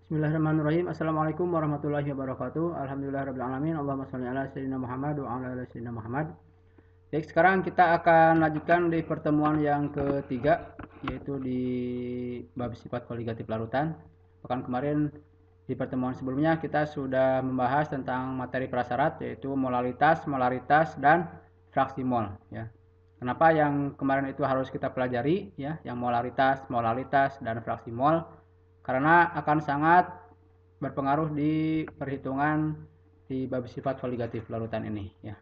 Bismillahirrahmanirrahim. Assalamualaikum warahmatullahi wabarakatuh. Alhamdulillahirabbil alamin. Allahumma shalli ala sayyidina Muhammad wa ala ali sayyidina Muhammad. Baik, sekarang kita akan lanjutkan di pertemuan yang ketiga, yaitu di bab sifat koligatif larutan. Pekan kemarin di pertemuan sebelumnya kita sudah membahas tentang materi prasyarat, yaitu molalitas, molaritas, dan fraksi mol. Ya. Kenapa yang kemarin itu harus kita pelajari, ya, yang molalitas, dan fraksi mol? Karena akan sangat berpengaruh di perhitungan di bab sifat koligatif larutan ini, ya.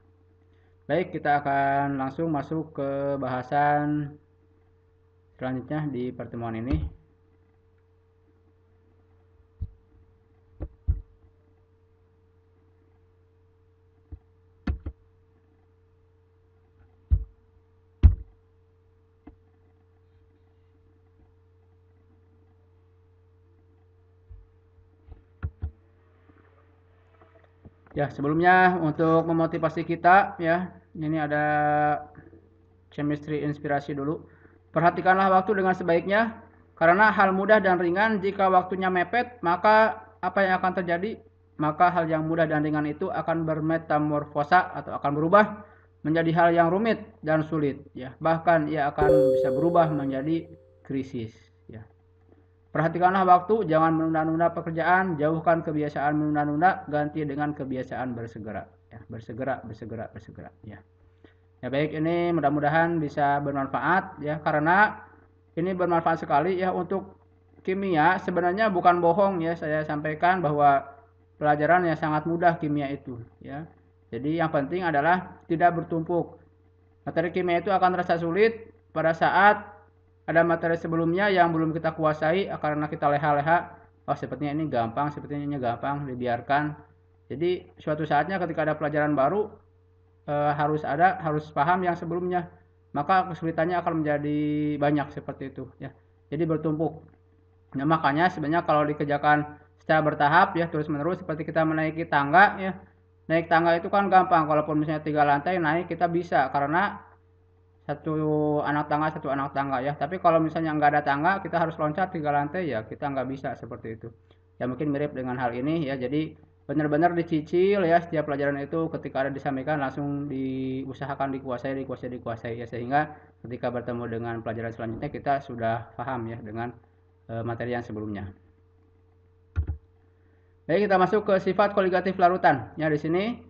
Baik, kita akan langsung masuk ke bahasan selanjutnya di pertemuan ini. Ya, sebelumnya untuk memotivasi kita, ya, ini ada chemistry inspirasi dulu. Perhatikanlah waktu dengan sebaiknya, karena hal mudah dan ringan jika waktunya mepet, maka apa yang akan terjadi? Maka hal yang mudah dan ringan itu akan bermetamorfosa atau akan berubah menjadi hal yang rumit dan sulit, ya. Bahkan ia akan bisa berubah menjadi krisis, ya. Perhatikanlah waktu, jangan menunda-nunda pekerjaan, jauhkan kebiasaan menunda-nunda, ganti dengan kebiasaan bersegera, ya. Bersegera, ya. Ya baik, ini mudah-mudahan bisa bermanfaat, ya, karena ini bermanfaat sekali, ya, untuk kimia. Sebenarnya bukan bohong, ya, saya sampaikan bahwa pelajaran yang sangat mudah kimia itu, ya. Jadi yang penting adalah tidak bertumpuk. Materi kimia itu akan terasa sulit pada saat ada materi sebelumnya yang belum kita kuasai, karena kita leha-leha. Oh, sepertinya ini gampang, sepertinya ini gampang, dibiarkan. Jadi suatu saatnya ketika ada pelajaran baru, harus paham yang sebelumnya, maka kesulitannya akan menjadi banyak seperti itu, ya. Jadi bertumpuk. Nah, makanya sebenarnya kalau dikerjakan secara bertahap, ya, terus menerus, seperti kita menaiki tangga, ya. Naik tangga itu kan gampang, kalaupun misalnya 3 lantai naik kita bisa, karena satu anak tangga, ya. Tapi kalau misalnya nggak ada tangga, kita harus loncat 3 lantai, ya, kita nggak bisa seperti itu. Ya mungkin mirip dengan hal ini, ya. Jadi benar-benar dicicil, ya, setiap pelajaran itu ketika ada disampaikan langsung diusahakan dikuasai, ya, sehingga ketika bertemu dengan pelajaran selanjutnya kita sudah paham, ya, dengan materi yang sebelumnya. Baik, kita masuk ke sifat koligatif larutan. Ya, di sini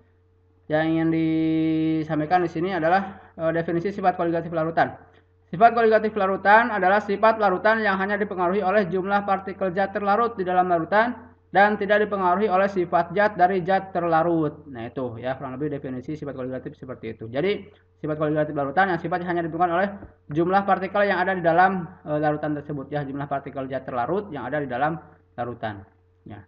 yang ingin disampaikan di sini adalah definisi sifat koligatif larutan. Sifat koligatif larutan adalah sifat larutan yang hanya dipengaruhi oleh jumlah partikel zat terlarut di dalam larutan dan tidak dipengaruhi oleh sifat zat dari zat terlarut. Nah, itu, ya, kurang lebih definisi sifat koligatif seperti itu. Jadi sifat koligatif larutan yang sifatnya hanya ditentukan oleh jumlah partikel yang ada di dalam larutan tersebut, ya, jumlah partikel zat terlarut yang ada di dalam larutan, ya.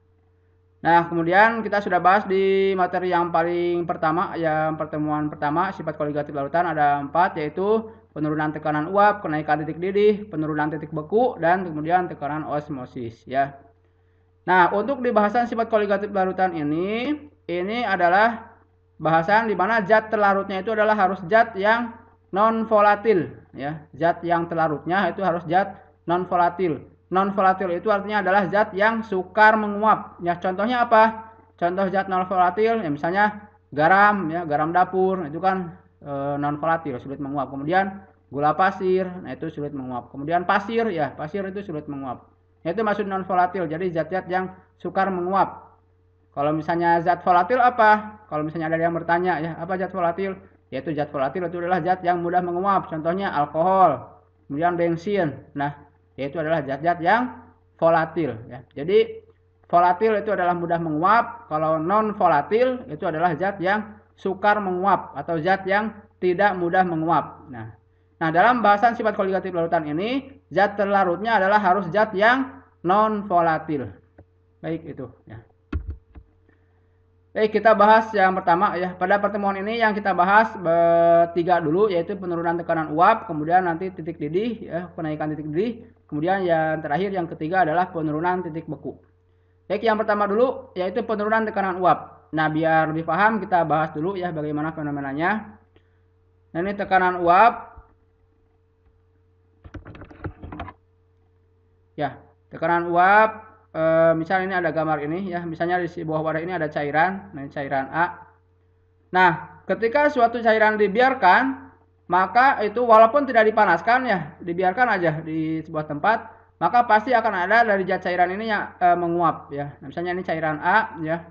Nah, kemudian kita sudah bahas di materi yang paling pertama, yang pertemuan pertama, sifat koligatif larutan ada 4, yaitu penurunan tekanan uap, kenaikan titik didih, penurunan titik beku, dan kemudian tekanan osmosis, ya. Nah, untuk di bahasan sifat koligatif larutan ini adalah bahasan di mana zat terlarutnya itu adalah harus zat yang non volatil, ya. Zat yang terlarutnya itu harus zat non volatil. Non volatil itu artinya adalah zat yang sukar menguap. Ya, contohnya apa? Contoh zat non volatil, ya, misalnya garam, ya, garam dapur, itu kan non volatil, sulit menguap. Kemudian gula pasir, nah itu sulit menguap. Kemudian pasir, ya, pasir itu sulit menguap. Itu maksud non volatil. Jadi zat-zat yang sukar menguap. Kalau misalnya zat volatil apa? Kalau misalnya ada yang bertanya, ya, apa zat volatil? Yaitu zat volatil itu adalah zat yang mudah menguap. Contohnya alkohol, kemudian bensin. Nah, yaitu adalah zat-zat yang volatil, ya. Jadi volatil itu adalah mudah menguap, kalau non volatil itu adalah zat yang sukar menguap atau zat yang tidak mudah menguap. Nah, dalam bahasan sifat koligatif larutan ini, zat terlarutnya adalah harus zat yang non volatil. Baik, itu, ya. Baik, kita bahas yang pertama, ya. Pada pertemuan ini yang kita bahas bertiga dulu, yaitu penurunan tekanan uap, kemudian nanti titik didih, ya, kenaikan titik didih, kemudian yang terakhir yang ketiga adalah penurunan titik beku. Baik, yang pertama dulu yaitu penurunan tekanan uap. Nah, biar lebih paham kita bahas dulu, ya, bagaimana fenomenanya. Nah, ini tekanan uap. Ya, tekanan uap misal ini ada gambar ini ya, misalnya di bawah wadah ini ada cairan, nah ini cairan A. Nah, ketika suatu cairan dibiarkan, maka itu walaupun tidak dipanaskan ya, dibiarkan aja di sebuah tempat, maka pasti akan ada dari zat cairan ini yang menguap ya. Nah, misalnya ini cairan A ya.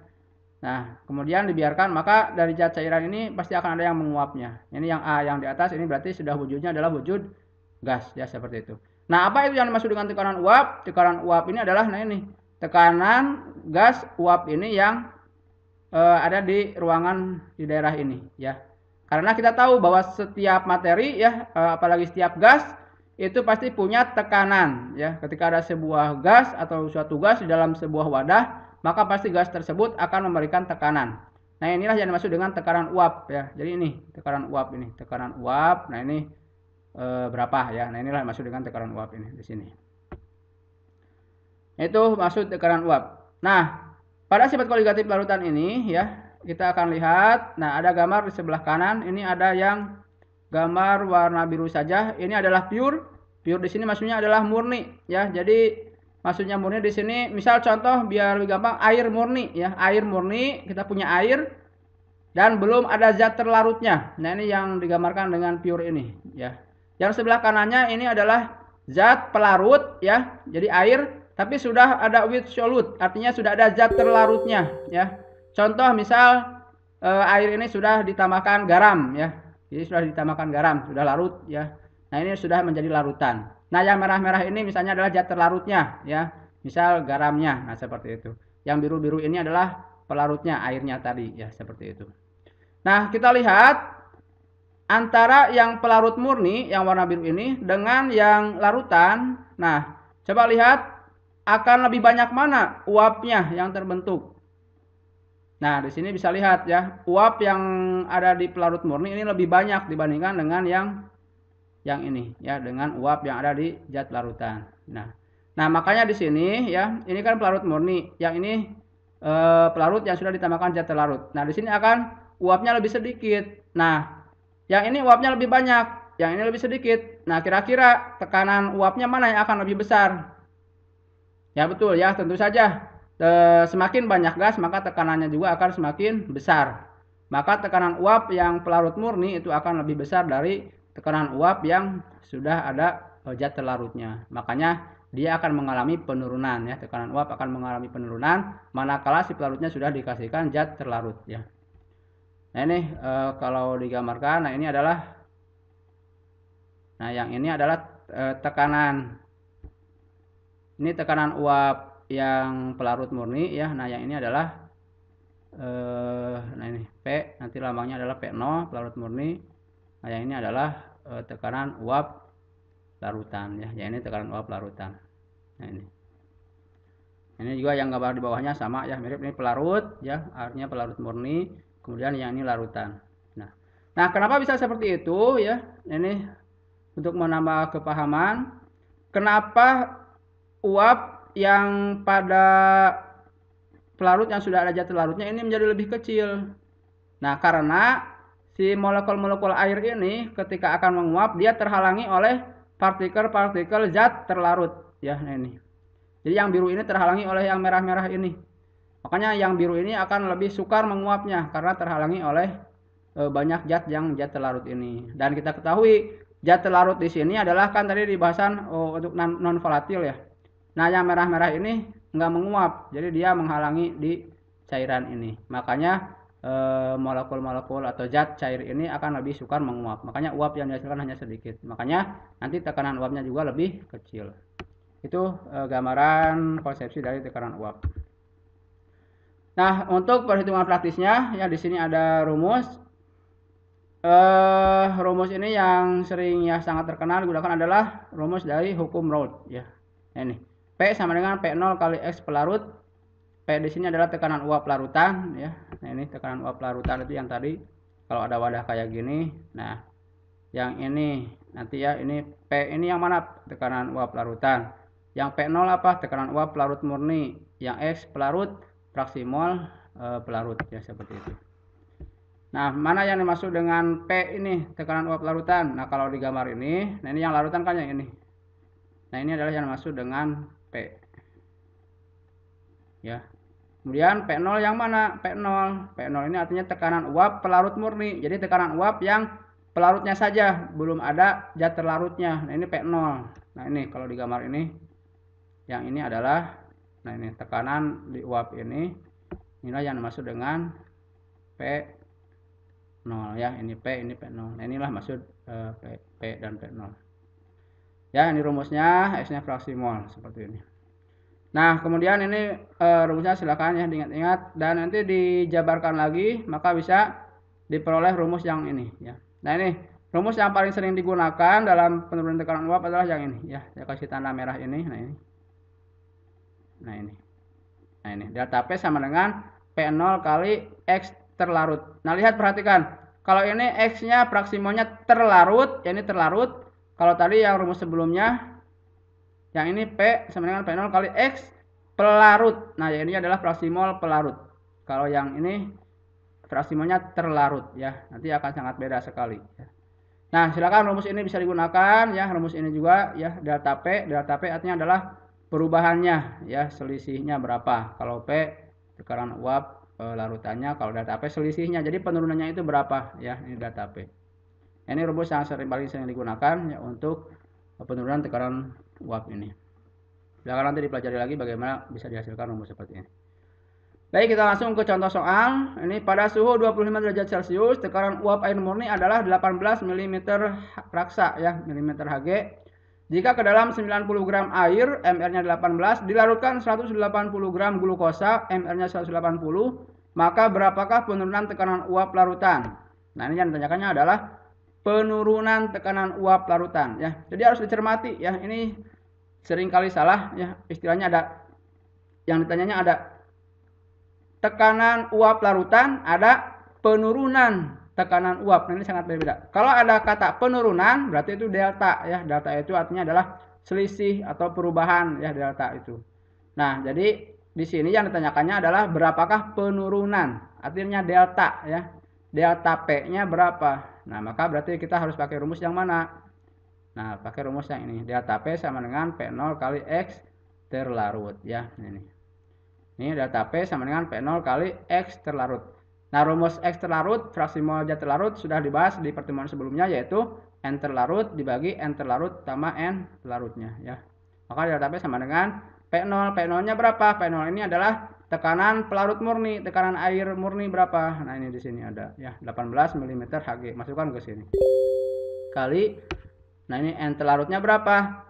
Nah, kemudian dibiarkan, maka dari zat cairan ini pasti akan ada yang menguapnya. Ini yang A yang di atas, ini berarti sudah wujudnya adalah wujud gas ya, seperti itu. Nah, apa itu yang dimaksud dengan tekanan uap? Tekanan uap ini adalah, nah ini, tekanan gas uap ini yang ada di ruangan di daerah ini ya. Karena kita tahu bahwa setiap materi ya, apalagi setiap gas itu pasti punya tekanan ya. Ketika ada sebuah gas atau suatu gas di dalam sebuah wadah, maka pasti gas tersebut akan memberikan tekanan. Nah, inilah yang dimaksud dengan tekanan uap ya. Jadi ini tekanan uap ini, tekanan uap. Nah, ini berapa ya. Nah, inilah yang dimaksud dengan tekanan uap ini di sini. Itu maksud tekanan uap. Nah, pada sifat koligatif larutan ini ya, kita akan lihat. Nah, ada gambar di sebelah kanan. Ini ada yang gambar warna biru saja. Ini adalah pure. Pure di sini maksudnya adalah murni ya. Jadi maksudnya murni di sini, misal contoh biar lebih gampang, air murni ya. Air murni, kita punya air dan belum ada zat terlarutnya. Nah, ini yang digambarkan dengan pure ini ya. Yang sebelah kanannya ini adalah zat pelarut ya. Jadi air tapi sudah ada with solute, artinya sudah ada zat terlarutnya ya. Contoh misal air ini sudah ditambahkan garam ya. Jadi sudah ditambahkan garam, sudah larut ya. Nah, ini sudah menjadi larutan. Nah, yang merah-merah ini misalnya adalah zat terlarutnya ya. Misal garamnya. Nah, seperti itu. Yang biru-biru ini adalah pelarutnya, airnya tadi ya, seperti itu. Nah, kita lihat antara yang pelarut murni yang warna biru ini dengan yang larutan. Nah, coba lihat akan lebih banyak mana uapnya yang terbentuk. Nah, di sini bisa lihat ya, uap yang ada di pelarut murni ini lebih banyak dibandingkan dengan yang ini ya, dengan uap yang ada di zat larutan. Nah, makanya di sini ya, ini kan pelarut murni, yang ini pelarut yang sudah ditambahkan zat terlarut. Nah, di sini akan uapnya lebih sedikit. Nah, yang ini uapnya lebih banyak, yang ini lebih sedikit. Nah, kira-kira tekanan uapnya mana yang akan lebih besar? Ya betul ya, tentu saja semakin banyak gas maka tekanannya juga akan semakin besar. Maka tekanan uap yang pelarut murni itu akan lebih besar dari tekanan uap yang sudah ada zat terlarutnya. Makanya dia akan mengalami penurunan ya, tekanan uap akan mengalami penurunan manakala si pelarutnya sudah dikasihkan zat terlarut ya. Nah, ini kalau digambarkan, nah ini adalah, nah yang ini adalah tekanan. Ini tekanan uap yang pelarut murni ya. Nah, yang ini adalah nah ini P, nanti lambangnya adalah P0 pelarut murni. Nah, yang ini adalah tekanan uap larutan ya. Yang ini tekanan uap larutan. Nah, ini. Ini juga yang gambar di bawahnya sama ya, mirip, ini pelarut ya, artinya pelarut murni. Kemudian yang ini larutan. Nah, kenapa bisa seperti itu ya? Ini untuk menambah kepahaman. Kenapa uap yang pada pelarut yang sudah ada zat terlarutnya ini menjadi lebih kecil? Nah, karena si molekul-molekul air ini ketika akan menguap, dia terhalangi oleh partikel-partikel zat terlarut ya. Nah, ini. Jadi yang biru ini terhalangi oleh yang merah-merah ini. Makanya yang biru ini akan lebih sukar menguapnya karena terhalangi oleh banyak zat terlarut ini. Dan kita ketahui zat terlarut di sini adalah kan tadi di bahasan untuk non volatil ya. Nah, yang merah-merah ini nggak menguap, jadi dia menghalangi di cairan ini. Makanya molekul-molekul atau zat cair ini akan lebih sukar menguap. Makanya uap yang dihasilkan hanya sedikit. Makanya nanti tekanan uapnya juga lebih kecil. Itu gambaran konsepsi dari tekanan uap. Nah, untuk perhitungan praktisnya ya, di sini ada rumus. Rumus ini yang sering ya sangat terkenal digunakan adalah rumus dari hukum Raoult ya. Ini P sama dengan P0 kali X pelarut. P di sini adalah tekanan uap larutan ya. Nah, ini tekanan uap larutan itu yang tadi kalau ada wadah kayak gini. Nah, yang ini nanti ya, ini P ini yang mana? Tekanan uap larutan. Yang P0 apa? Tekanan uap pelarut murni. Yang X pelarut, fraksi mol pelarut ya, seperti itu. Nah, mana yang dimaksud dengan P ini, tekanan uap larutan? Nah, kalau di gambar ini, nah ini yang larutan kan yang ini. Nah, ini adalah yang dimaksud dengan P. ya. Kemudian P0 yang mana? P0. P0 ini artinya tekanan uap pelarut murni. Jadi tekanan uap yang pelarutnya saja, belum ada zat terlarutnya. Nah, ini P0. Nah, ini kalau di gambar ini, yang ini adalah, nah ini tekanan di uap ini, inilah yang dimaksud dengan P0 ya. Ini P, ini P0. Nah, inilah maksud P dan P0. Ya, ini rumusnya, S-nya fraksi mol seperti ini. Nah, kemudian ini rumusnya silakan ya diingat-ingat dan nanti dijabarkan lagi, maka bisa diperoleh rumus yang ini ya. Nah, ini rumus yang paling sering digunakan dalam penurunan tekanan uap adalah yang ini ya. Saya kasih tanda merah ini. Nah, ini. Nah, ini. Nah, ini delta P sama dengan P0 kali X terlarut. Nah, lihat perhatikan. Kalau ini X-nya fraksi molnya terlarut, ya ini terlarut. Kalau tadi yang rumus sebelumnya, yang ini P sama dengan P0 kali X pelarut. Nah, yang ini adalah fraksi mol pelarut. Kalau yang ini fraksi molnya terlarut ya. Nanti akan sangat beda sekali ya. Nah, silakan rumus ini bisa digunakan ya. Rumus ini juga ya, delta P. Delta P artinya adalah perubahannya ya, selisihnya berapa. Kalau P tekanan uap larutannya, kalau delta P selisihnya. Jadi penurunannya itu berapa ya, ini delta P. Ini rumus yang paling sering digunakan ya untuk penurunan tekanan uap ini. Silakan nanti dipelajari lagi bagaimana bisa dihasilkan rumus seperti ini. Baik, kita langsung ke contoh soal. Ini pada suhu 25 derajat Celcius, tekanan uap air murni adalah 18 mm raksa ya, mm Hg. Jika ke dalam 90 gram air, mR-nya 18, dilarutkan 180 gram glukosa, mR-nya 180, maka berapakah penurunan tekanan uap larutan? Nah, ini yang ditanyakannya adalah penurunan tekanan uap larutan ya. Jadi harus dicermati ya. Ini seringkali salah ya. Istilahnya ada yang ditanyanya ada tekanan uap larutan, ada penurunan tekanan uap. Nah, ini sangat berbeda. Kalau ada kata penurunan berarti itu delta ya. Delta itu artinya adalah selisih atau perubahan ya, delta itu. Nah, jadi di sini yang ditanyakannya adalah berapakah penurunan. Artinya delta ya. Delta P-nya berapa? Nah, maka berarti kita harus pakai rumus yang mana? Nah, pakai rumus yang ini. Delta P sama dengan P0 kali X terlarut ya. Ini delta P sama dengan P0 kali X terlarut. Nah, rumus X terlarut, fraksi mol zat terlarut sudah dibahas di pertemuan sebelumnya, yaitu N terlarut dibagi N terlarut tambah N pelarutnya ya. Maka delta P sama dengan P0. P0-nya berapa? P0 ini adalah tekanan pelarut murni, tekanan air murni berapa? Nah, ini di sini ada ya, 18 mm Hg. Masukkan ke sini. Kali, nah ini N terlarutnya berapa?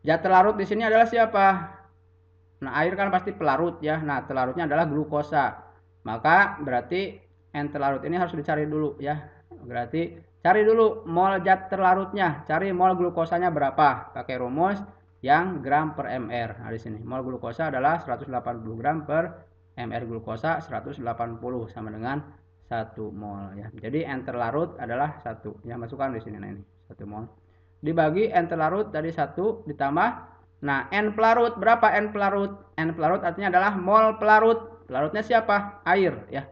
Zat terlarut di sini adalah siapa? Nah, air kan pasti pelarut ya. Nah, terlarutnya adalah glukosa. Maka berarti N terlarut ini harus dicari dulu ya. Berarti cari dulu mol zat terlarutnya, cari mol glukosanya berapa? Pakai rumus yang gram per mr. Nah, di sini mol glukosa adalah 180 gram per mr glukosa 180 sama dengan 1 mol ya. Jadi N terlarut adalah 1. Ya, masukkan di sini. Nah, ini 1 mol. Dibagi N terlarut tadi 1 ditambah, nah N pelarut berapa? N pelarut. N pelarut artinya adalah mol pelarut. Pelarutnya siapa? Air ya.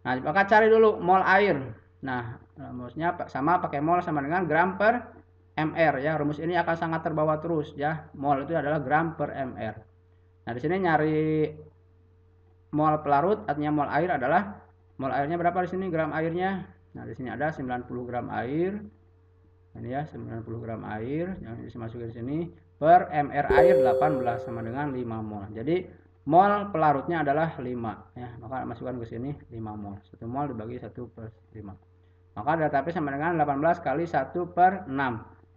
Nah, maka cari dulu mol air. Nah, rumusnya sama pakai mol sama dengan gram per mr ya. Rumus ini akan sangat terbawa terus ya. Mol itu adalah gram per mr. Nah, di sini nyari mol pelarut artinya mol air adalah, mol airnya berapa di sini? Gram airnya. Nah, di sini ada 90 gram air. Ini ya, 90 gram air yang dimasukin di sini per mr air 18 sama dengan 5 mol. Jadi mol pelarutnya adalah 5 ya. Maka masukkan ke sini 5 mol. 1 mol dibagi 1/5. Maka delta P sama dengan 18 kali 1/6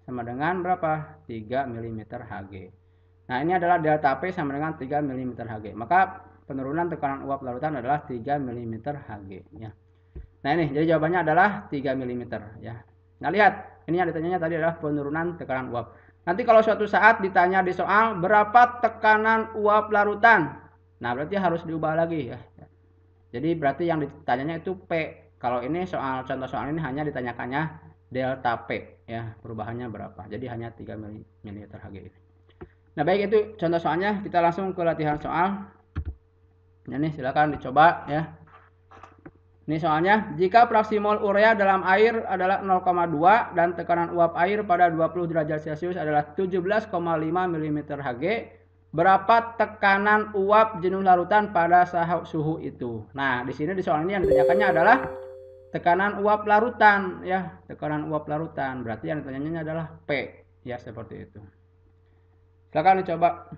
sama dengan berapa? 3 mm Hg. Nah, ini adalah delta P sama dengan 3 mm Hg. Maka penurunan tekanan uap larutan adalah 3 mm Hg ya. Nah, ini jadi jawabannya adalah 3 mm ya. Nah, lihat, ini yang ditanyanya tadi adalah penurunan tekanan uap. Nanti kalau suatu saat ditanya di soal berapa tekanan uap larutan, nah berarti harus diubah lagi ya. Jadi berarti yang ditanyanya itu P. Kalau ini contoh soal ini hanya ditanyakannya delta P ya, perubahannya berapa. Jadi hanya 3 mm Hg ini. Nah, baik, itu contoh soalnya. Kita langsung ke latihan soal. Nah, ini silakan dicoba ya. Ini soalnya, jika fraksi mol urea dalam air adalah 0,2 dan tekanan uap air pada 20 derajat Celcius adalah 17,5 mm Hg, berapa tekanan uap jenuh larutan pada suhu itu. Nah, di sini di soal ini yang ditanyakannya adalah tekanan uap larutan ya, tekanan uap larutan. Berarti yang ditanyanya adalah P ya, seperti itu. Silakan dicoba.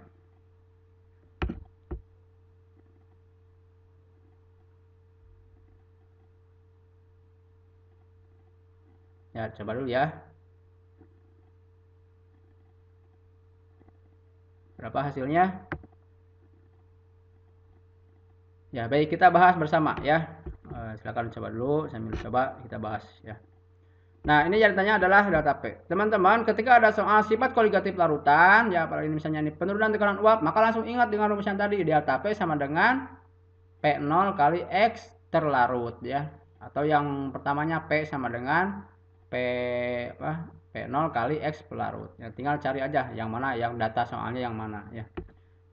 Ya, coba dulu ya. Berapa hasilnya? Ya, baik, kita bahas bersama ya. Silakan coba dulu, sambil coba kita bahas ya. Nah, ini yang ditanya adalah delta P. Teman-teman, ketika ada soal sifat koligatif larutan, ya apalagi misalnya ini penurunan tekanan uap, maka langsung ingat dengan rumus yang tadi, delta P sama dengan P0 kali X terlarut ya. Atau yang pertamanya P sama dengan P0 kali X pelarut. Ya, tinggal cari aja yang mana, yang data soalnya yang mana ya.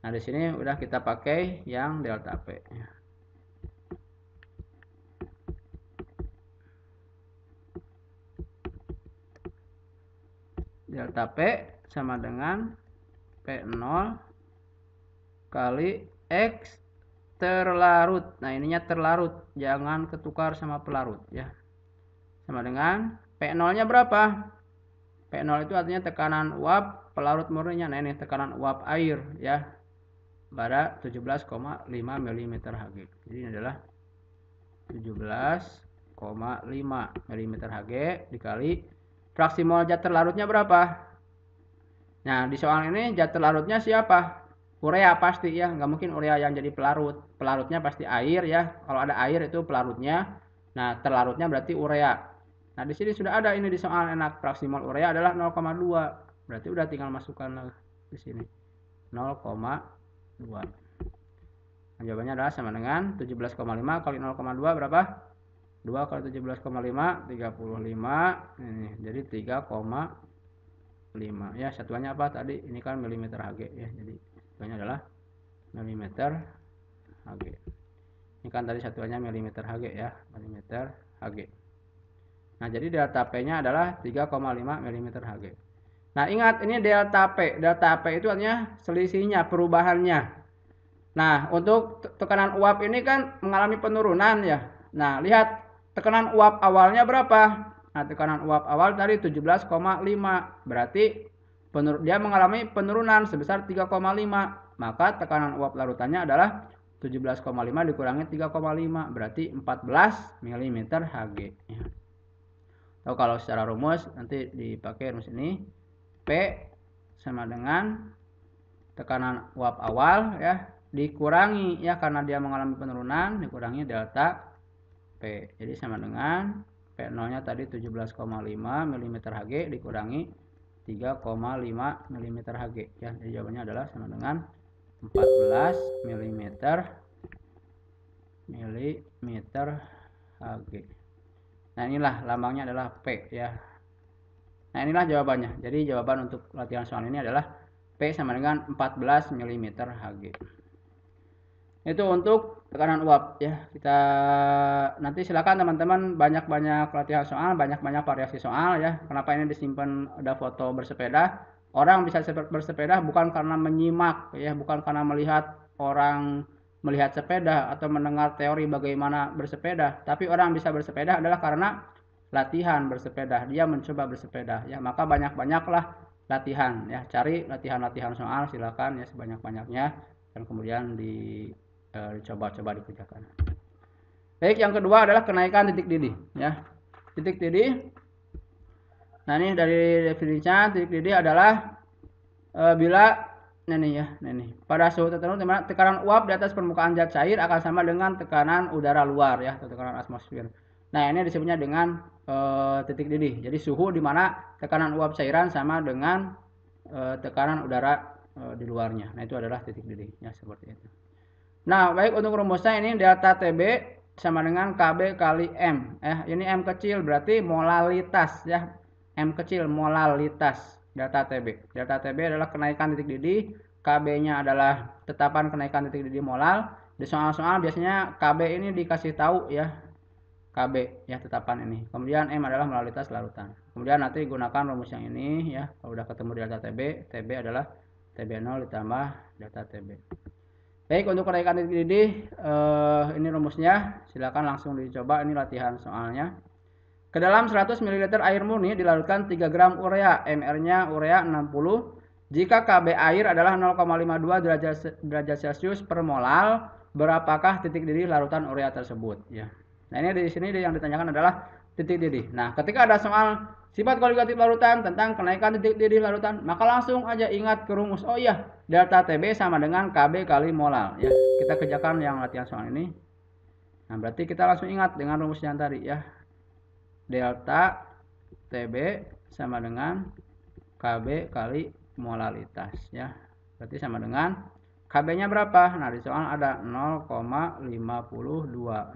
Nah, di sini udah kita pakai yang delta P ya. Delta P sama dengan P0 kali X terlarut. Nah, ininya terlarut, jangan ketukar sama pelarut ya. Sama dengan P0-nya berapa? P0 itu artinya tekanan uap pelarut murninya. Nah, ini tekanan uap air ya, pada 17,5 mm Hg. Jadi ini adalah 17,5 mm Hg dikali fraksi mol zat terlarutnya berapa? Nah, di soal ini zat terlarutnya siapa? Urea pasti ya, nggak mungkin urea yang jadi pelarut. Pelarutnya pasti air ya. Kalau ada air itu pelarutnya. Nah, terlarutnya berarti urea. Nah, di sini sudah ada ini di soal enak, fraksi mol urea adalah 0,2. Berarti udah tinggal masukkan di sini 0,2. Nah, jawabannya adalah sama dengan 17,5 kali 0,2 berapa? 2 kali 17,5 35. Ini jadi 3,5 ya. Satuannya apa tadi? Ini kan milimeter Hg ya. Jadi satuannya adalah milimeter Hg. Ini kan tadi satuannya milimeter Hg ya, milimeter Hg. Nah, jadi delta P-nya adalah 3,5 milimeter Hg. Nah, ingat ini delta P. Delta P itu artinya selisihnya, perubahannya. Nah, untuk tekanan uap ini kan mengalami penurunan ya. Nah, lihat tekanan uap awalnya berapa? Nah, tekanan uap awal tadi 17,5. Berarti dia mengalami penurunan sebesar 3,5. Maka tekanan uap larutannya adalah 17,5 dikurangi 3,5. Berarti 14 mm Hg. Ya. Atau kalau secara rumus nanti dipakai rumus ini. P sama dengan tekanan uap awal ya, dikurangi ya, karena dia mengalami penurunan, dikurangi delta P. Jadi sama dengan P0 nya tadi 17,5 mm Hg dikurangi 3,5 mm Hg ya. Jadi jawabannya adalah sama dengan 14 mm Hg. Nah, inilah lambangnya adalah P ya. Nah, inilah jawabannya. Jadi jawaban untuk latihan soal ini adalah P sama dengan 14 mm Hg. Itu untuk tekanan uap ya. Kita nanti silakan teman-teman banyak-banyak latihan soal, banyak-banyak variasi soal ya. Kenapa ini disimpan ada foto bersepeda? Orang bisa bersepeda bukan karena menyimak ya, bukan karena melihat orang melihat sepeda atau mendengar teori bagaimana bersepeda, tapi orang bisa bersepeda adalah karena latihan bersepeda. Dia mencoba bersepeda ya. Maka banyak-banyaklah latihan ya. Cari latihan-latihan soal silakan ya, sebanyak-banyaknya, dan kemudian dicoba-coba dikerjakan. Baik, yang kedua adalah kenaikan titik didih ya. Titik didih. Nah, ini dari definisinya titik didih adalah bila pada suhu tertentu tekanan uap di atas permukaan zat cair akan sama dengan tekanan udara luar ya, atau tekanan atmosfer. Nah, ini disebutnya dengan titik didih. Jadi suhu di mana tekanan uap cairan sama dengan tekanan udara di luarnya. Nah, itu adalah titik didih ya, seperti itu. Nah, baik, untuk rumusnya ini delta TB sama dengan KB kali M. Ini M kecil berarti molalitas ya. M kecil molalitas delta TB. Delta TB adalah kenaikan titik didih, KB-nya adalah tetapan kenaikan titik didih molal. Di soal-soal biasanya KB ini dikasih tahu ya. KB ya, tetapan ini. Kemudian M adalah molalitas larutan. Kemudian nanti gunakan rumus yang ini ya. Kalau udah ketemu delta TB, TB adalah TB0 ditambah delta TB. Baik, untuk kenaikan titik didih ini rumusnya, silakan langsung dicoba, ini latihan soalnya. Ke dalam 100 ml air murni dilarutkan 3 gram urea, MR-nya urea 60. Jika KB air adalah 0,52 derajat Celcius per molal, berapakah titik didih larutan urea tersebut? Ya. Nah, ini di sini yang ditanyakan adalah titik didih. Nah, ketika ada soal sifat koligatif larutan tentang kenaikan titik didih larutan, maka langsung aja ingat ke rumus. Oh iya, delta TB sama dengan KB kali molal. Ya, kita kerjakan yang latihan soal ini. Nah, berarti kita langsung ingat dengan rumus yang tadi ya. Delta TB sama dengan KB kali molalitas ya. Berarti sama dengan KB-nya berapa? Nah, di soal ada 0,52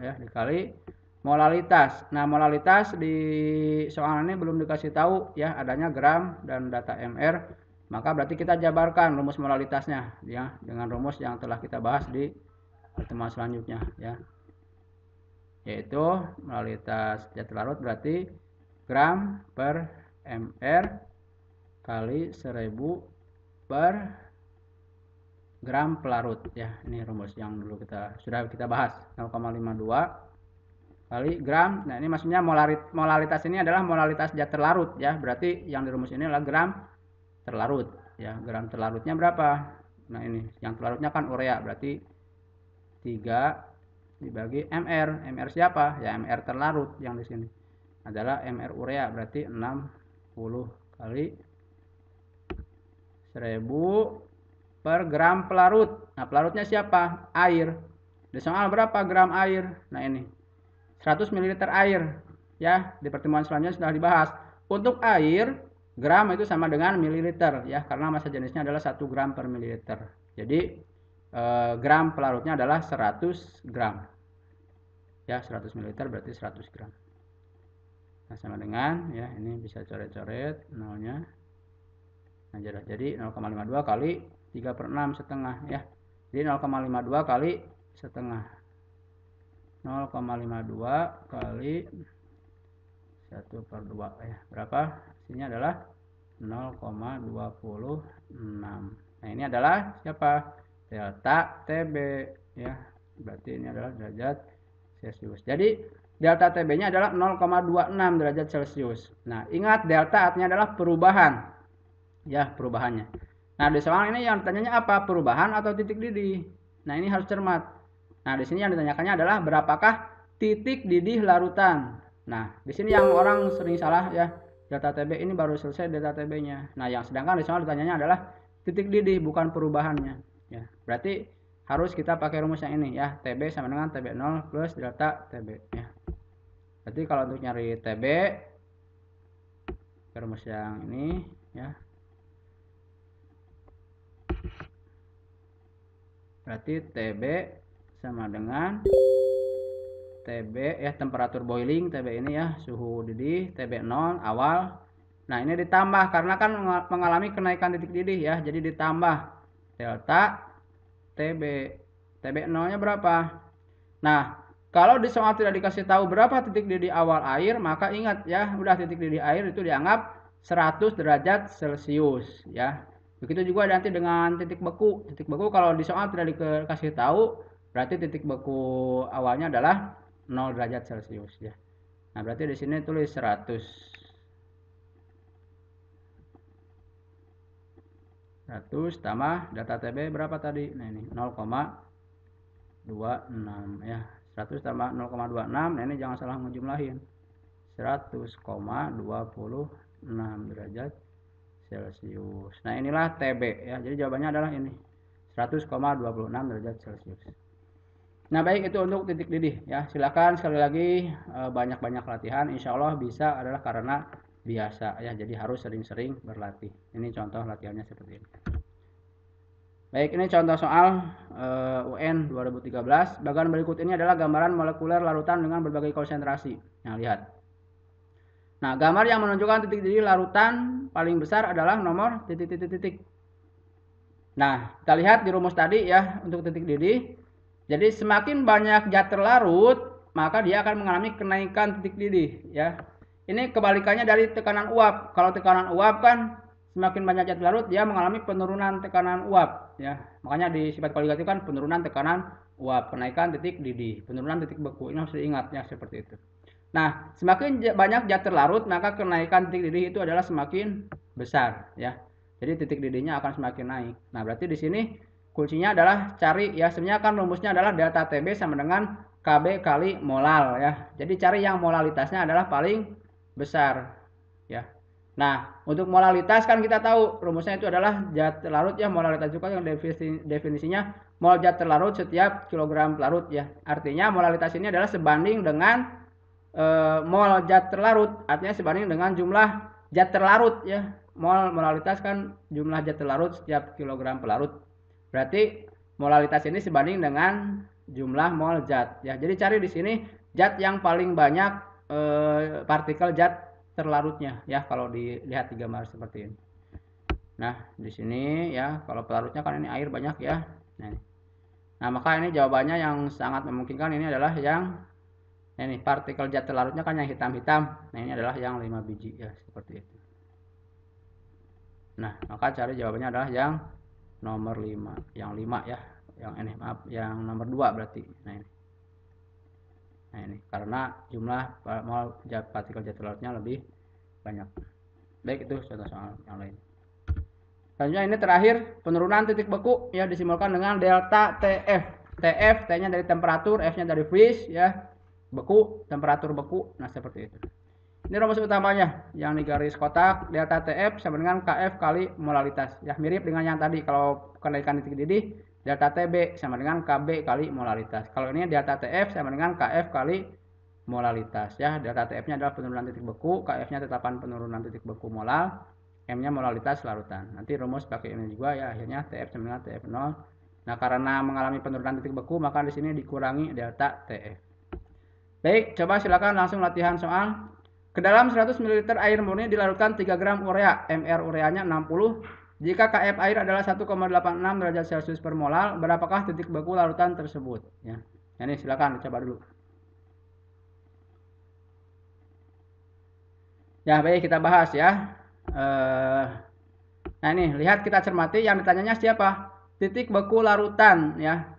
ya dikali molalitas. Nah, molalitas di soal ini belum dikasih tahu ya, adanya gram dan data MR. Maka berarti kita jabarkan rumus molalitasnya ya dengan rumus yang telah kita bahas di pertemuan selanjutnya ya. Yaitu molalitas zat larut berarti gram per mr kali 1000 per gram pelarut ya. Ini rumus yang dulu sudah kita bahas, 0,52 kali gram. Nah, ini maksudnya molalitas ini adalah molalitas zat terlarut ya. Berarti yang di rumus ini adalah gram terlarut ya. Gram terlarutnya berapa? Nah, ini yang terlarutnya kan urea, berarti 3 dibagi MR. MR siapa? Ya, MR terlarut yang di sini adalah MR urea, berarti 60 kali 1000 per gram pelarut. Nah, pelarutnya siapa? Air. Di soal berapa gram air? Nah, ini 100 ml air ya. Di pertemuan selanjutnya sudah dibahas. Untuk air, gram itu sama dengan mililiter ya, karena massa jenisnya adalah 1 gram per mililiter. Jadi gram pelarutnya adalah 100 gram ya, 100 ml berarti 100 gram. Nah, sama dengan ya, ini bisa coret-coret nolnya. Nah, jadi 0,52 kali 3/6 setengah ya. Jadi 0,52 kali setengah, 0,52 kali 1/2 ya. Berapa? Hasilnya adalah 0,26. Nah, ini adalah siapa? Delta TB ya. Berarti ini adalah derajat Celcius. Jadi delta TB-nya adalah 0,26 derajat Celcius. Nah, ingat delta artinya adalah perubahan. Ya, perubahannya. Nah, di soal ini yang ditanyanya apa? Perubahan atau titik didih? Nah, ini harus cermat. Nah, di sini yang ditanyakannya adalah berapakah titik didih larutan. Nah, di sini yang orang sering salah ya. Delta TB ini baru selesai delta TB-nya. Nah, yang sedangkan di soal ditanyanya adalah titik didih, bukan perubahannya. Ya, berarti harus kita pakai rumus yang ini ya. TB sama dengan TB0 plus delta TB ya. Berarti kalau untuk nyari TB, rumus yang ini ya. Berarti TB sama dengan TB ya, temperatur boiling TB ini ya, suhu didih TB0 awal. Nah, ini ditambah karena kan mengalami kenaikan titik didih ya, jadi ditambah delta TB. TB0-nya berapa? Nah, kalau di soal tidak dikasih tahu berapa titik didih awal air, maka ingat ya, udah titik didih air itu dianggap 100 derajat Celcius ya. Begitu juga nanti dengan titik beku. Titik beku kalau di soal tidak dikasih tahu, berarti titik beku awalnya adalah 0 derajat Celcius ya. Nah, berarti di sini tulis 100 tambah data TB berapa tadi? Nah, ini 0,26 ya. 100 tambah 0,26. Nah, ini jangan salah ngejumlahin. 100,26 derajat Celcius. Nah, inilah TB ya. Jadi jawabannya adalah ini. 100,26 derajat Celcius. Nah, baik, itu untuk titik didih ya. Silakan sekali lagi banyak-banyak latihan. Insya Allah bisa adalah karena biasa ya. Jadi harus sering-sering berlatih. Ini contoh latihannya seperti ini. Baik, ini contoh soal UN 2013. Bagian berikut ini adalah gambaran molekuler larutan dengan berbagai konsentrasi. Nah, lihat. Nah, gambar yang menunjukkan titik didih larutan paling besar adalah nomor titik-titik-titik. Nah, kita lihat di rumus tadi ya untuk titik didih. Jadi semakin banyak zat terlarut, maka dia akan mengalami kenaikan titik didih ya. Ini kebalikannya dari tekanan uap. Kalau tekanan uap kan semakin banyak zat larut dia mengalami penurunan tekanan uap ya. Makanya di sifat koligatif kan penurunan tekanan uap, kenaikan titik didih, penurunan titik beku. Ini harus diingat ya seperti itu. Nah, semakin banyak zat terlarut maka kenaikan titik didih itu adalah semakin besar ya. Jadi titik didihnya akan semakin naik. Nah, berarti di sini kuncinya adalah cari ya, sebenarnya kan rumusnya adalah delta TB sama dengan KB kali molal ya. Jadi cari yang molalitasnya adalah paling besar ya. Nah, untuk molalitas kan kita tahu rumusnya itu adalah zat terlarut ya, molalitas juga yang definisinya mol zat terlarut setiap kilogram pelarut ya. Artinya molalitas ini adalah sebanding dengan mol zat terlarut, artinya sebanding dengan jumlah zat terlarut ya. Molalitas kan jumlah zat terlarut setiap kilogram pelarut. Berarti molalitas ini sebanding dengan jumlah mol zat ya. Jadi cari di sini zat yang paling banyak partikel zat terlarutnya ya, kalau dilihat di gambar seperti ini. Nah, di sini ya kalau pelarutnya kan ini air banyak ya. Nah, maka ini jawabannya yang sangat memungkinkan ini adalah yang ini partikel zat terlarutnya kan yang hitam-hitam. Nah, ini adalah yang 5 biji ya, seperti itu. Nah, maka cari jawabannya adalah yang nomor 5, yang 5 ya. Yang ini maaf, yang nomor 2 berarti. Nah ini karena jumlah mol partikel zat terlarutnya lebih banyak. Baik, itu contoh soal yang lain. Selanjutnya ini terakhir penurunan titik beku ya disimbolkan dengan delta TF. TF T-nya dari temperatur, F-nya dari freeze ya. Beku, temperatur beku. Nah, seperti itu. Ini rumus utamanya yang di garis kotak, delta TF sama dengan KF kali molalitas. Ya, mirip dengan yang tadi kalau kenaikan titik didih delta TB sama dengan KB kali molalitas. Kalau ini delta TF sama dengan KF kali molalitas ya. Delta TF-nya adalah penurunan titik beku, KF-nya tetapan penurunan titik beku molal, M-nya molalitas larutan. Nanti rumus pakai ini juga ya, akhirnya TF sama dengan TF0. Nah, karena mengalami penurunan titik beku maka di sini dikurangi delta TF. Baik, coba silakan langsung latihan soal. Ke dalam 100 ml air murni dilarutkan 3 gram urea, MR ureanya 60. Jika KF air adalah 1,86 derajat Celcius per molal, berapakah titik beku larutan tersebut? Ya, ini silakan dicoba dulu. Ya, baik, kita bahas ya. Nah ini, lihat kita cermati yang ditanyanya siapa? Titik beku larutan ya.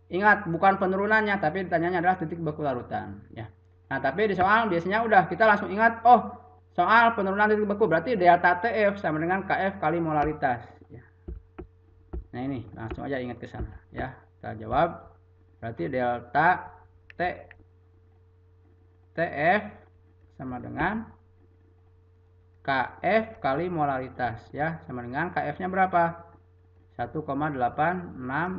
Ingat, bukan penurunannya, tapi ditanyanya adalah titik beku larutan ya. Nah, tapi di soal biasanya udah kita langsung ingat, oh, soal penurunan titik beku berarti delta TF sama dengan KF kali molalitas ya. Nah, ini langsung aja ingat ke sana ya. Kita jawab berarti delta TF sama dengan KF kali molalitas ya, sama dengan KF-nya berapa? 1,86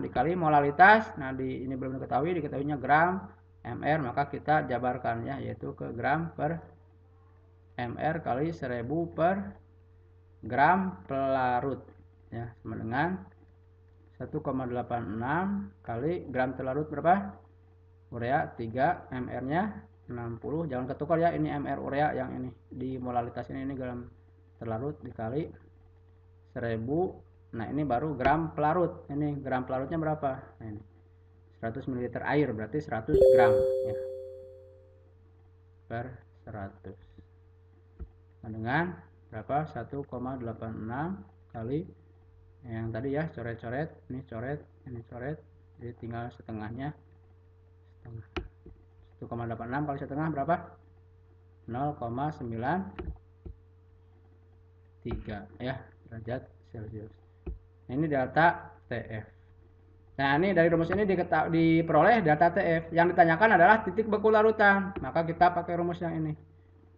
dikali molalitas. Nah, ini belum diketahuinya gram MR, maka kita jabarkan ya, yaitu ke gram per MR kali 1000 per gram pelarut ya, sama dengan 1,86 kali gram pelarut berapa? Urea 3, MR-nya 60. Jangan ketukar ya, ini MR urea, yang ini di molalitas ini gram terlarut dikali 1000. Nah, ini baru gram pelarut. Ini gram pelarutnya berapa? Nah, ini 100 ml air berarti 100 gram ya, per 100. Nah, dengan berapa? 1,86 kali yang tadi ya, coret-coret, ini coret, ini coret, jadi tinggal setengahnya. 1,86 kali setengah berapa? 0,93 ya, derajat Celcius. Nah, ini delta TF. Nah, ini dari rumus ini diperoleh delta TF. Yang ditanyakan adalah titik beku larutan. Maka kita pakai rumus yang ini.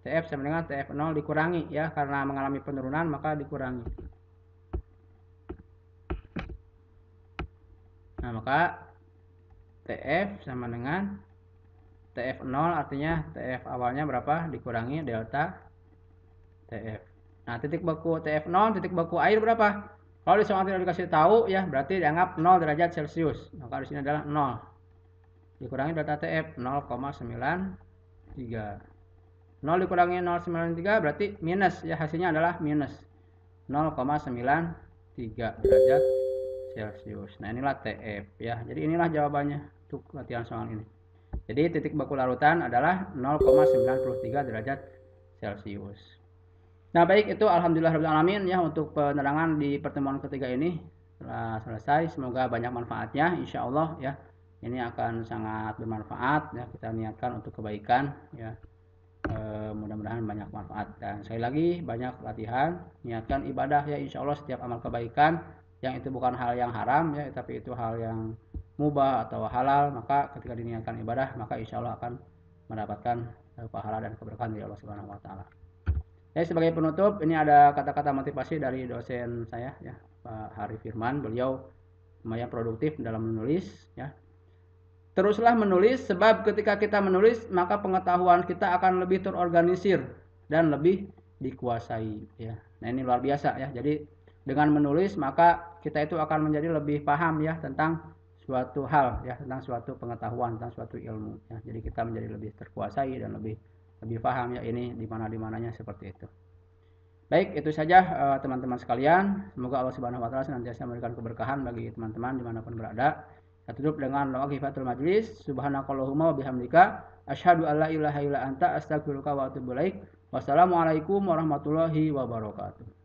TF sama dengan TF0 dikurangi ya, karena mengalami penurunan maka dikurangi. Nah, maka TF sama dengan TF0, artinya TF awalnya berapa dikurangi delta TF. Nah, titik beku TF0, titik beku air berapa? Kalau di soal tidak dikasih tahu ya, berarti dianggap 0 derajat Celcius. Maka di sini adalah 0. Dikurangi delta TF 0,93. 0 dikurangi 0,93 berarti minus ya, hasilnya adalah minus 0,93 derajat Celcius. Nah, inilah TF ya. Jadi inilah jawabannya untuk latihan soal ini. Jadi titik beku larutan adalah 0,93 derajat Celcius. Nah, baik itu alhamdulillahirabbil alamin ya untuk penerangan di pertemuan ketiga ini telah selesai. Semoga banyak manfaatnya insyaallah ya. Ini akan sangat bermanfaat ya, kita niatkan untuk kebaikan ya. Mudah-mudahan banyak manfaat dan sekali lagi banyak latihan, niatkan ibadah ya insyaallah setiap amal kebaikan yang itu bukan hal yang haram ya, tapi itu hal yang mubah atau halal, maka ketika diniatkan ibadah maka insyaallah akan mendapatkan pahala dan keberkahan dari Allah Subhanahu wa taala. Ya, sebagai penutup, ini ada kata-kata motivasi dari dosen saya ya, Pak Hari Firman. Beliau lumayan produktif dalam menulis ya. Teruslah menulis sebab ketika kita menulis maka pengetahuan kita akan lebih terorganisir dan lebih dikuasai ya. Nah, ini luar biasa ya. Jadi dengan menulis maka kita itu akan menjadi lebih paham ya tentang suatu hal ya, tentang suatu pengetahuan, tentang suatu ilmu ya. Jadi kita menjadi lebih terkuasai dan lebih paham ya ini di mana-mananya seperti itu. Baik, itu saja teman-teman sekalian. Semoga Allah Subhanahu wa taala senantiasa memberikan keberkahan bagi teman-teman dimanapun berada. Saya tutup dengan doa kifatul majlis. Subhanakallahumma wa bihamdika asyhadu an la ilaha illa anta astaghfiruka wa atubu ilaik. Wassalamualaikum warahmatullahi wabarakatuh.